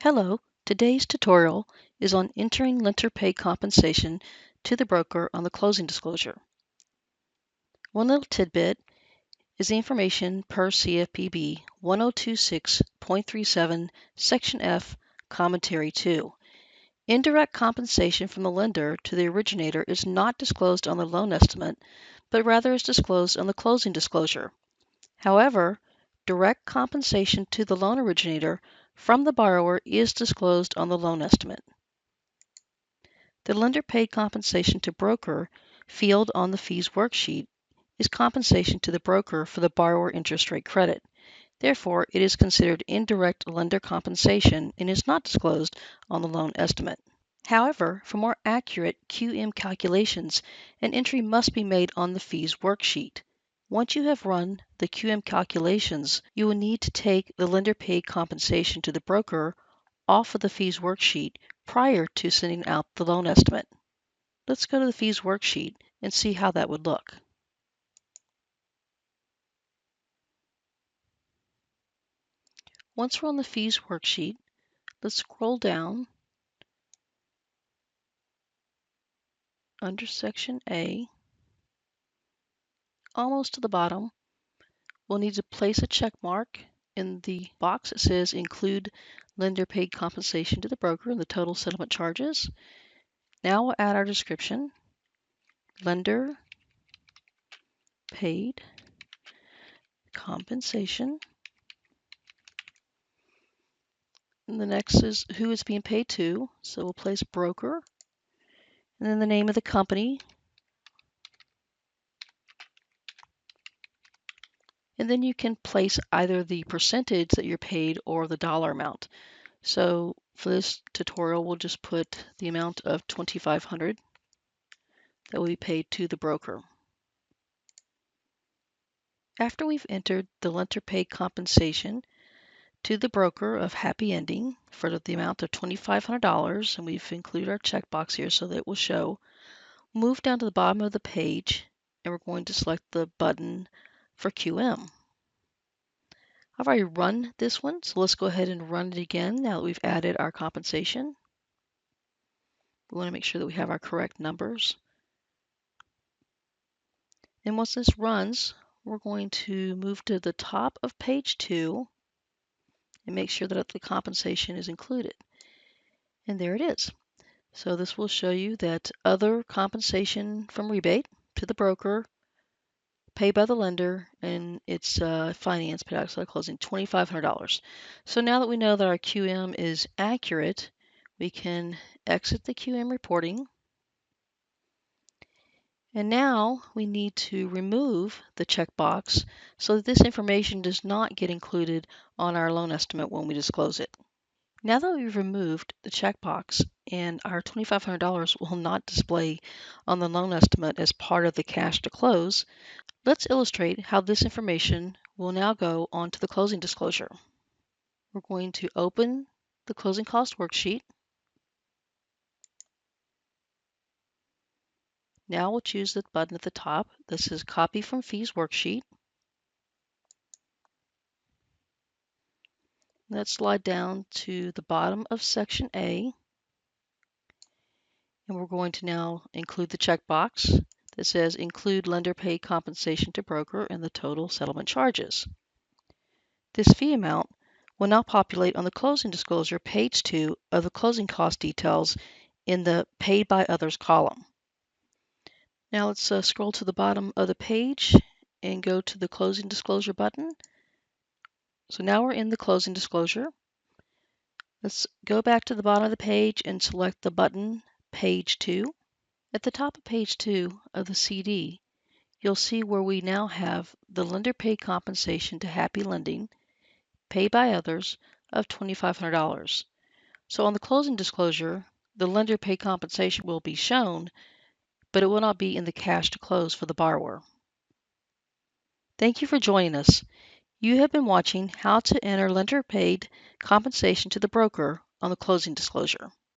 Hello, today's tutorial is on entering lender paid compensation to the broker on the closing disclosure. One little tidbit is the information per CFPB 1026.37 Section F, Commentary 2. Indirect compensation from the lender to the originator is not disclosed on the loan estimate, but rather is disclosed on the closing disclosure. However, direct compensation to the loan originator from the borrower is disclosed on the loan estimate. The lender paid compensation to broker field on the fees worksheet is compensation to the broker for the borrower interest rate credit. Therefore, it is considered indirect lender compensation and is not disclosed on the loan estimate. However, for more accurate QM calculations, an entry must be made on the fees worksheet. Once you have run the QM calculations, you will need to take the lender paid compensation to the broker off of the fees worksheet prior to sending out the loan estimate. Let's go to the fees worksheet and see how that would look. Once we're on the fees worksheet, let's scroll down under section A, almost to the bottom. We'll need to place a check mark in the box that says include lender paid compensation to the broker and the total settlement charges. Now we'll add our description, lender paid compensation. And the next is who it's being paid to. So we'll place broker, and then the name of the company. And then you can place either the percentage that you're paid or the dollar amount. So for this tutorial, we'll just put the amount of $2,500 that will be paid to the broker. After we've entered the lender paid compensation to the broker of Happy Ending for the amount of $2,500, and we've included our checkbox here so that it will show, move down to the bottom of the page and we're going to select the button for QM. I've already run this one, so let's go ahead and run it again now that we've added our compensation. We want to make sure that we have our correct numbers. And once this runs, we're going to move to the top of page 2 and make sure that the compensation is included. And there it is. So this will show you that other compensation from rebate to the broker, paid by the lender, and it's finance paid outside of closing, $2,500. So now that we know that our QM is accurate, we can exit the QM reporting. And now we need to remove the checkbox so that this information does not get included on our loan estimate when we disclose it. Now that we've removed the checkbox and our $2,500 will not display on the loan estimate as part of the cash to close, let's illustrate how this information will now go onto the closing disclosure. We're going to open the closing cost worksheet. Now we'll choose the button at the top that says Copy from Fees Worksheet. Let's slide down to the bottom of section A. And we're going to now include the checkbox that says Include lender paid compensation to broker and the total settlement charges. This fee amount will now populate on the closing disclosure, page 2 of the closing cost details in the Paid by Others column. Now let's scroll to the bottom of the page and go to the closing disclosure button. So now we're in the closing disclosure. Let's go back to the bottom of the page and select the button Page 2. At the top of page 2 of the CD, you'll see where we now have the lender paid compensation to Happy Lending, paid by others, of $2,500. So on the closing disclosure, the lender paid compensation will be shown, but it will not be in the cash to close for the borrower. Thank you for joining us. You have been watching how to enter lender paid compensation to the broker on the closing disclosure.